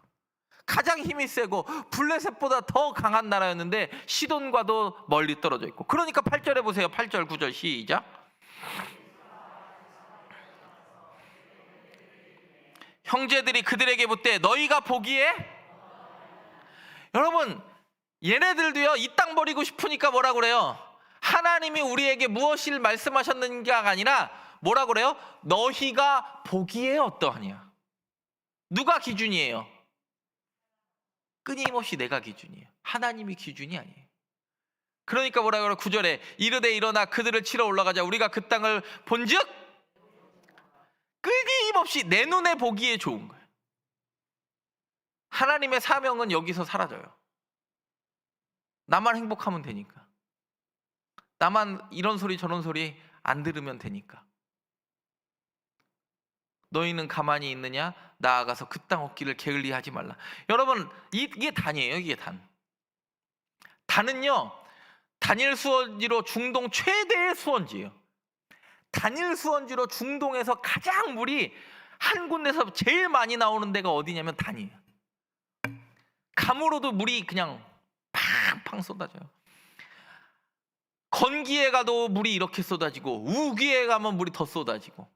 가장 힘이 세고 블레셋보다 더 강한 나라였는데 시돈과도 멀리 떨어져 있고. 그러니까 8절에 보세요. 8절 9절 시작. 형제들이 그들에게 묻되 너희가 보기에, 여러분, 얘네들도요, 이 땅 버리고 싶으니까 뭐라 그래요? 하나님이 우리에게 무엇을 말씀하셨는가가 아니라 뭐라 그래요? 너희가 보기에 어떠하냐. 누가 기준이에요? 끊임없이 내가 기준이에요. 하나님이 기준이 아니에요. 그러니까 뭐라 그래요? 9절에 이르되 일어나 그들을 치러 올라가자. 우리가 그 땅을 본즉 끊임없이 내 눈에 보기에 좋은 거예요. 하나님의 사명은 여기서 사라져요. 나만 행복하면 되니까, 나만 이런 소리 저런 소리 안 들으면 되니까. 너희는 가만히 있느냐? 나아가서 그 땅 얻기를 게을리하지 말라. 여러분, 이게 단이에요. 이게 단은요, 단일 수원지로 중동 최대의 수원지예요. 단일 수원지로 중동에서 가장 물이 한 군데서 제일 많이 나오는 데가 어디냐면 단이에요. 감으로도 물이 그냥 팡팡 쏟아져요. 건기에 가도 물이 이렇게 쏟아지고 우기에 가면 물이 더 쏟아지고.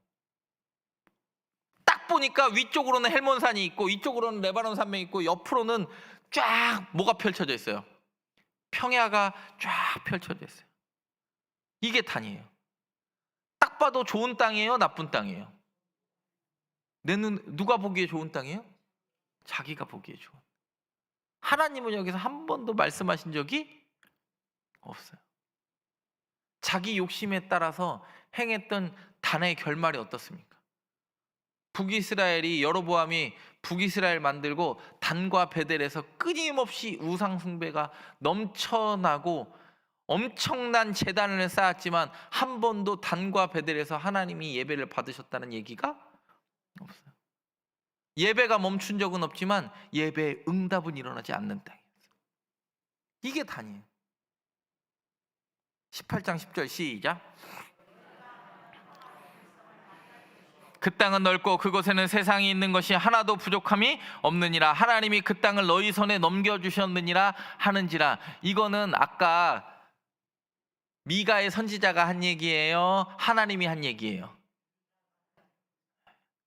딱 보니까 위쪽으로는 헬몬산이 있고 이쪽으로는 레바논 산맥이 있고 옆으로는 쫙 뭐가 펼쳐져 있어요? 평야가 쫙 펼쳐져 있어요. 이게 단이에요. 딱 봐도 좋은 땅이에요? 나쁜 땅이에요? 누가 보기에 좋은 땅이에요? 자기가 보기에 좋은. 하나님은 여기서 한 번도 말씀하신 적이 없어요. 자기 욕심에 따라서 행했던 단의 결말이 어떻습니까? 북이스라엘이, 여로보암이 북이스라엘 만들고 단과 베델에서 끊임없이 우상 숭배가 넘쳐나고 엄청난 제단을 쌓았지만 한 번도 단과 베델에서 하나님이 예배를 받으셨다는 얘기가 없어요. 예배가 멈춘 적은 없지만 예배의 응답은 일어나지 않는 땅이었어요. 이게 단이에요. 18장 10절 시작. 그 땅은 넓고 그곳에는 세상이 있는 것이 하나도 부족함이 없느니라. 하나님이 그 땅을 너희 손에 넘겨주셨느니라 하는지라. 이거는 아까 미가의 선지자가 한 얘기예요, 하나님이 한 얘기예요?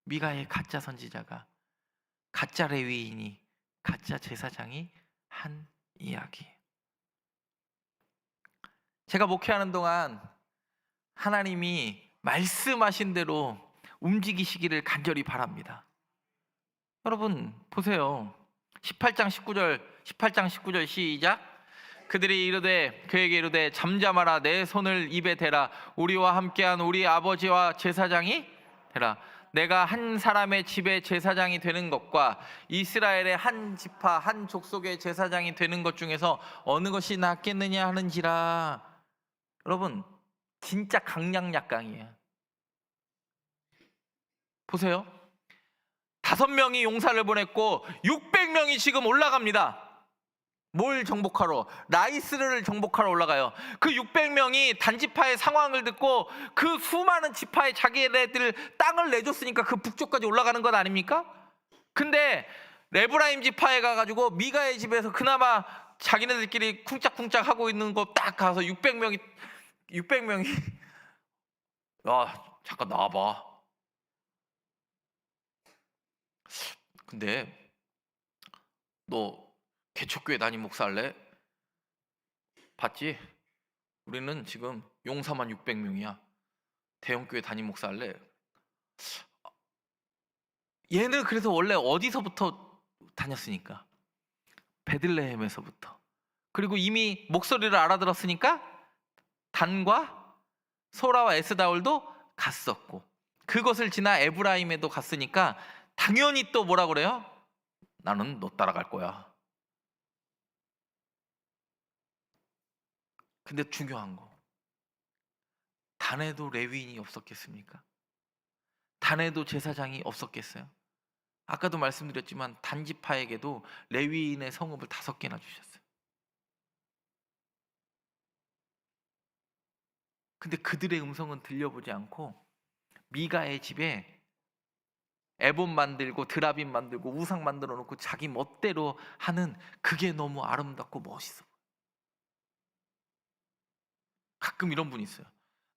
미가의 가짜 선지자가, 가짜 레위인이, 가짜 제사장이 한 이야기예요. 제가 목회하는 동안 하나님이 말씀하신 대로 움직이시기를 간절히 바랍니다. 여러분 보세요. 18장 19절 시작. 그들이 이르되 그에게 이르되 잠잠하라, 내 손을 입에 대라. 우리와 함께한 우리 아버지와 제사장이 되라. 내가 한 사람의 집에 제사장이 되는 것과 이스라엘의 한 지파 한 족속의 제사장이 되는 것 중에서 어느 것이 낫겠느냐 하는지라. 여러분 진짜 강약약강이에요. 보세요. 5명이 용사를 보냈고 600명이 지금 올라갑니다. 뭘 정복하러? 라이스를 정복하러 올라가요. 그 600명이 단지파의 상황을 듣고 그 수많은 지파에 자기네들 땅을 내줬으니까 그 북쪽까지 올라가는 것 아닙니까? 근데 에브라임 지파에 가가지고 미가의 집에서 그나마 자기네들끼리 쿵짝쿵짝 하고 있는 거 딱 가서 600명이 야 잠깐 나와봐. 근데 너 개척교회 담임 목사 할래? 봤지? 우리는 지금 용사만 600명이야. 대형교회 담임 목사 할래? 얘는 그래서 원래 어디서부터 다녔으니까? 베들레헴에서부터. 그리고 이미 목소리를 알아들었으니까 단과 소라와 에스다올도 갔었고, 그것을 지나 에브라임에도 갔으니까 당연히 또 뭐라 그래요? 나는 너 따라갈 거야. 근데 중요한 거, 단에도 레위인이 없었겠습니까? 단에도 제사장이 없었겠어요? 아까도 말씀드렸지만 단지파에게도 레위인의 성읍을 5개나 주셨어요. 근데 그들의 음성은 들려보지 않고 미가의 집에 에봇 만들고 드라빔 만들고 우상 만들어 놓고 자기 멋대로 하는, 그게 너무 아름답고 멋있어. 가끔 이런 분이 있어요.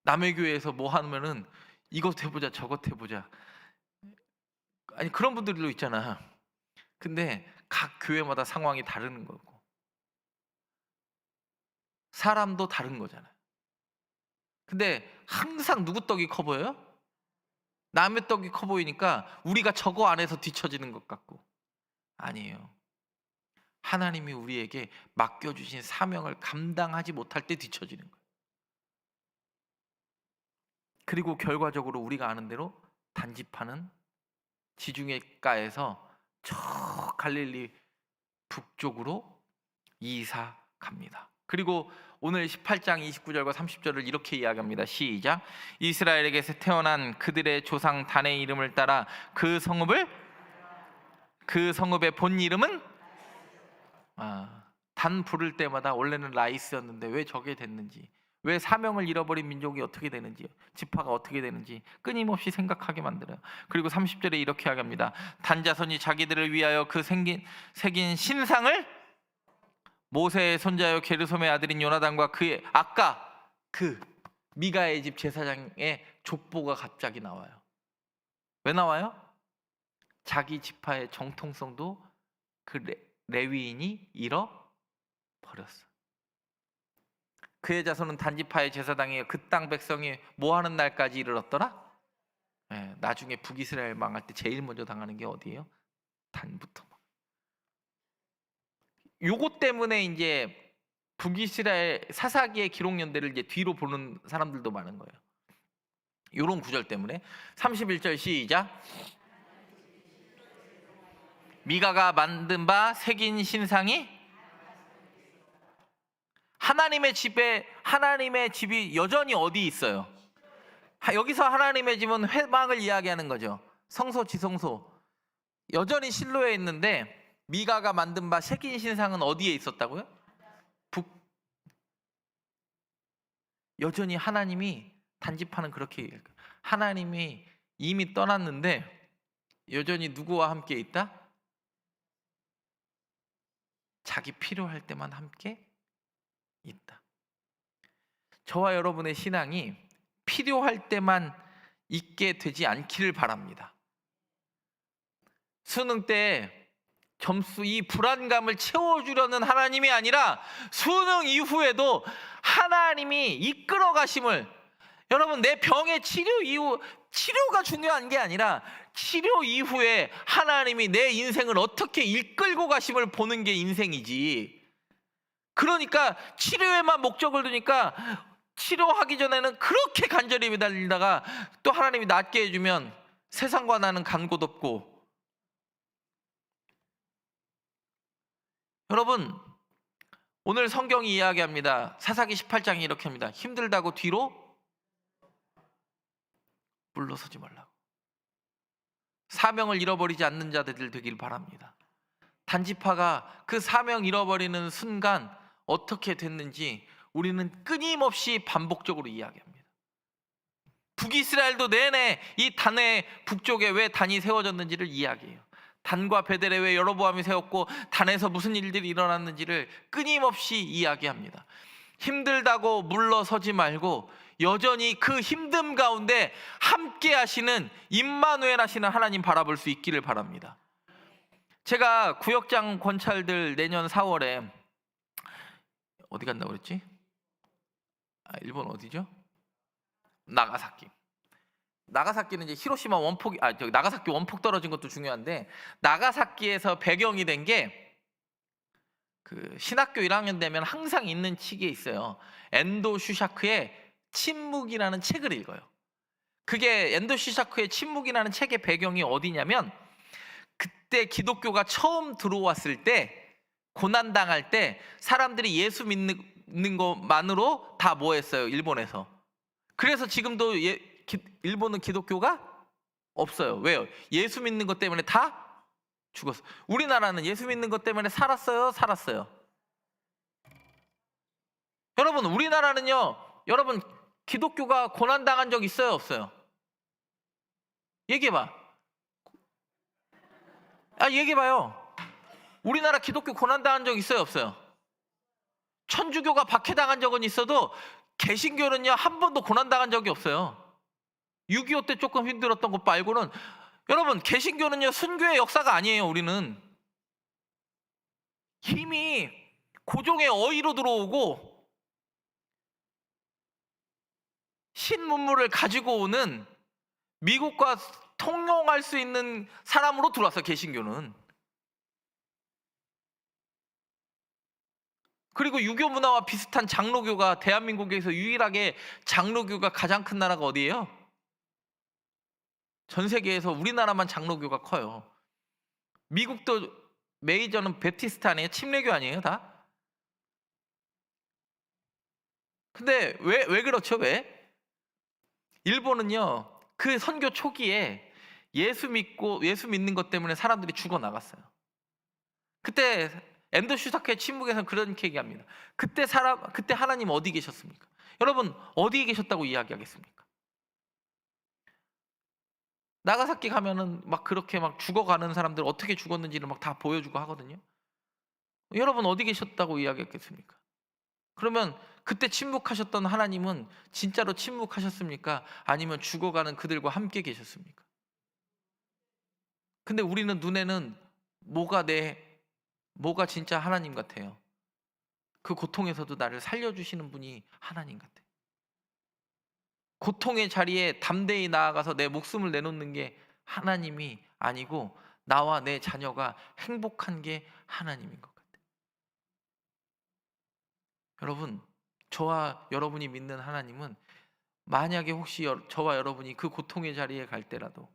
남의 교회에서 뭐 하면은 이것 해보자 저것 해보자. 아니 그런 분들도 있잖아. 근데 각 교회마다 상황이 다른 거고 사람도 다른 거잖아요. 근데 항상 누구 떡이 커 보여요? 남의 떡이 커 보이니까 우리가 저거 안에서 뒤처지는 것 같고. 아니에요. 하나님이 우리에게 맡겨주신 사명을 감당하지 못할 때 뒤처지는 거예요. 그리고 결과적으로 우리가 아는 대로 단지파는 지중해가에서 저 갈릴리 북쪽으로 이사 갑니다. 그리고 오늘 18장 29절과 30절을 이렇게 이야기합니다. 시작. 이스라엘에게서 태어난 그들의 조상 단의 이름을 따라 그 성읍의 본 이름은, 단 부를 때마다 원래는 라이스였는데 왜 저게 됐는지, 왜 사명을 잃어버린 민족이 어떻게 되는지, 지파가 어떻게 되는지 끊임없이 생각하게 만들어요. 그리고 30절에 이렇게 이야기합니다. 단자손이 자기들을 위하여 그 새긴 신상을, 모세의 손자요 게르솜의 아들인 요나단과 그의 아까 그 미가의 집 제사장의 족보가 갑자기 나와요. 왜 나와요? 자기 지파의 정통성도 그 레위인이 잃어버렸어. 그의 자손은 단지파의 제사장이에요. 그 땅 백성이 뭐 하는 날까지 이르렀더라? 나중에 북이스라엘 망할 때 제일 먼저 당하는 게 어디예요? 단부터. 요거 때문에 이제 북이스라엘 사사기의 기록 연대를 이제 뒤로 보는 사람들도 많은 거예요. 요런 구절 때문에. 31절 시작. 미가가 만든 바 새긴 신상이, 하나님의 집이 여전히 어디 있어요? 여기서 하나님의 집은 회막을 이야기하는 거죠. 성소 지성소 여전히 실로에 있는데 미가가 만든 바 새긴 신상은 어디에 있었다고요? 여전히 하나님이 단지파는 그렇게 얘기해요. 하나님이 이미 떠났는데 여전히 누구와 함께 있다? 자기 필요할 때만 함께 있다. 저와 여러분의 신앙이 필요할 때만 있게 되지 않기를 바랍니다. 수능 때 점수 이 불안감을 채워주려는 하나님이 아니라 수능 이후에도 하나님이 이끌어 가심을, 여러분 내 병의 치료 이후, 치료가 중요한 게 아니라 치료 이후에 하나님이 내 인생을 어떻게 이끌고 가심을 보는 게 인생이지. 그러니까 치료에만 목적을 두니까 치료하기 전에는 그렇게 간절히 매달리다가 또 하나님이 낫게 해주면 세상과 나는 간 곳 없고. 여러분 오늘 성경이 이야기합니다. 사사기 18장이 이렇게 합니다. 힘들다고 뒤로 물러서지 말라고. 사명을 잃어버리지 않는 자들 되길 바랍니다. 단지파가 그 사명 잃어버리는 순간 어떻게 됐는지 우리는 끊임없이 반복적으로 이야기합니다. 북이스라엘도 내내 이 단의 북쪽에 왜 단이 세워졌는지를 이야기해요. 단과 베델에 왜 여로보암이 세웠고 단에서 무슨 일들이 일어났는지를 끊임없이 이야기합니다. 힘들다고 물러서지 말고 여전히 그 힘듦 가운데 함께 하시는 임마누엘 하시는 하나님 바라볼 수 있기를 바랍니다. 제가 구역장 권찰들 내년 4월에 어디 간다고 그랬지? 일본 어디죠? 나가사키. 나가사키는 이제 히로시마 원폭, 나가사키 원폭 떨어진 것도 중요한데, 나가사키에서 배경이 된 게 그 신학교 1학년 되면 항상 있는 책이 있어요. 엔도 슈샤크의 침묵이라는 책을 읽어요. 그게 엔도 슈샤크의 침묵이라는 책의 배경이 어디냐면, 그때 기독교가 처음 들어왔을 때, 고난당할 때 사람들이 예수 믿는 것만으로 다 뭐 했어요? 일본에서. 그래서 지금도 일본은 기독교가 없어요. 왜요? 예수 믿는 것 때문에 다 죽었어. 우리나라는 예수 믿는 것 때문에 살았어요? 살았어요? 여러분 우리나라는요, 여러분 기독교가 고난당한 적 있어요? 없어요? 얘기해봐. 얘기해봐요. 우리나라 기독교 고난당한 적 있어요? 없어요? 천주교가 박해당한 적은 있어도 개신교는요 한 번도 고난당한 적이 없어요. 6.25 때 조금 힘들었던 것 말고는. 여러분 개신교는요 순교의 역사가 아니에요. 우리는 힘이 고종의 어의로 들어오고 신문물을 가지고 오는 미국과 통용할 수 있는 사람으로 들어왔어요. 개신교는. 그리고 유교 문화와 비슷한 장로교가 대한민국에서 유일하게 장로교가 가장 큰 나라가 어디예요? 전 세계에서 우리나라만 장로교가 커요. 미국도 메이저는 베프티스트 아니에요? 침례교 아니에요 다? 근데 왜 그렇죠? 왜? 일본은요 그 선교 초기에 예수 믿는 것 때문에 사람들이 죽어 나갔어요. 그때 엔도 슈사크의 침묵에서는 그런 얘기합니다. 그때 하나님 어디 계셨습니까? 여러분 어디에 계셨다고 이야기하겠습니까? 나가사키 가면은 막 그렇게 막 죽어가는 사람들 어떻게 죽었는지를 막 다 보여주고 하거든요. 여러분 어디 계셨다고 이야기했겠습니까? 그러면 그때 침묵하셨던 하나님은 진짜로 침묵하셨습니까? 아니면 죽어가는 그들과 함께 계셨습니까? 근데 우리는 눈에는 뭐가 진짜 하나님 같아요. 그 고통에서도 나를 살려주시는 분이 하나님 같아요. 고통의 자리에 담대히 나아가서 내 목숨을 내놓는 게 하나님이 아니고 나와 내 자녀가 행복한 게 하나님인 것 같아요. 여러분 저와 여러분이 믿는 하나님은 만약에 혹시 저와 여러분이 그 고통의 자리에 갈 때라도,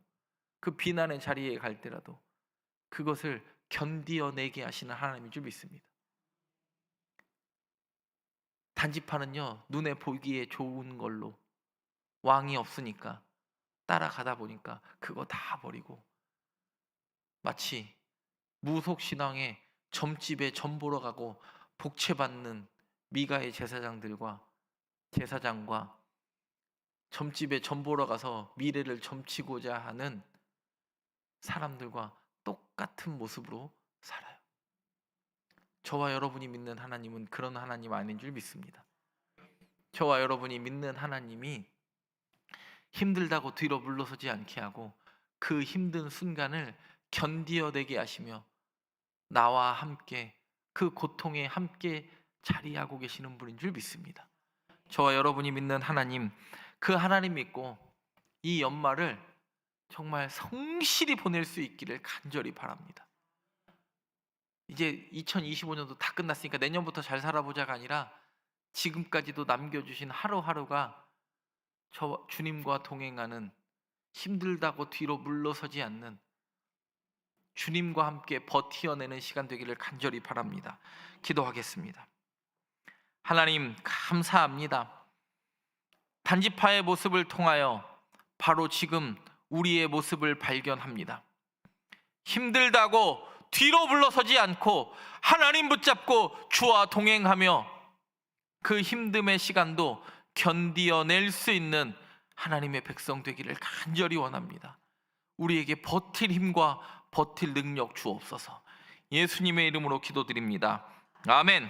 그 비난의 자리에 갈 때라도 그것을 견디어내게 하시는 하나님인 줄 믿습니다. 단지파는요 눈에 보기에 좋은 걸로, 왕이 없으니까 따라가다 보니까 그거 다 버리고 마치 무속신앙에 점집에 점 보러 가고 복채받는 미가의 제사장들과 제사장과 점집에 점 보러 가서 미래를 점치고자 하는 사람들과 똑같은 모습으로 살아요. 저와 여러분이 믿는 하나님은 그런 하나님 아닌 줄 믿습니다. 저와 여러분이 믿는 하나님이 힘들다고 뒤로 물러서지 않게 하고 그 힘든 순간을 견디어내게 하시며 나와 함께 그 고통에 함께 자리하고 계시는 분인 줄 믿습니다. 저와 여러분이 믿는 하나님, 그 하나님 믿고 이 연말을 정말 성실히 보낼 수 있기를 간절히 바랍니다. 이제 2025년도 다 끝났으니까 내년부터 잘 살아보자가 아니라 지금까지도 남겨주신 하루하루가 저 주님과 동행하는, 힘들다고 뒤로 물러서지 않는, 주님과 함께 버티어내는 시간 되기를 간절히 바랍니다. 기도하겠습니다. 하나님, 감사합니다. 단지파의 모습을 통하여 바로 지금 우리의 모습을 발견합니다. 힘들다고 뒤로 물러서지 않고 하나님 붙잡고 주와 동행하며 그 힘듦의 시간도 견디어낼 수 있는 하나님의 백성 되기를 간절히 원합니다. 우리에게 버틸 힘과 버틸 능력 주옵소서. 예수님의 이름으로 기도드립니다. 아멘.